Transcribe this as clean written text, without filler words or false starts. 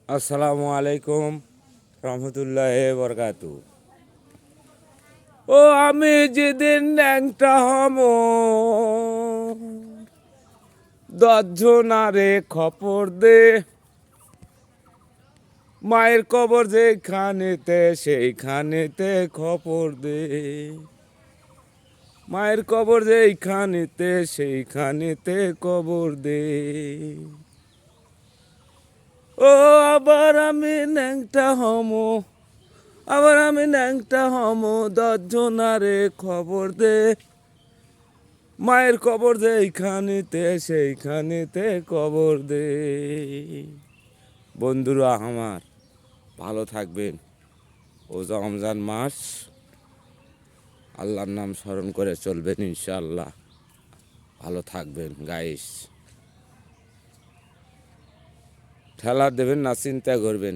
আসসালামু আলাইকুম রহমতুল্লাহ বরকাতু। ও আমি যেদিন ন্যাংটা হম দশজনারে খপর দে, মায়ের কবর যেখানেতে সেইখানেতে খপর দে, মায়ের কবর যেখানেতে সেইখানেতে কবর দে। ও আবার আমি ন্যাংটা হম, আবার আমি ন্যাংটা হম দশজনারে খবর দে, মায়ের কবর যেইখানেতে সেইখানেতে কবর দে। বন্ধুরা আমার ভালো থাকবেন। ও রমজান মাস, আল্লাহর নাম স্মরণ করে চলবেন ইনশাআল্লাহ। ভালো থাকবেন গাইস। ঠেলা দেবেন না, চিন্তা করবেন।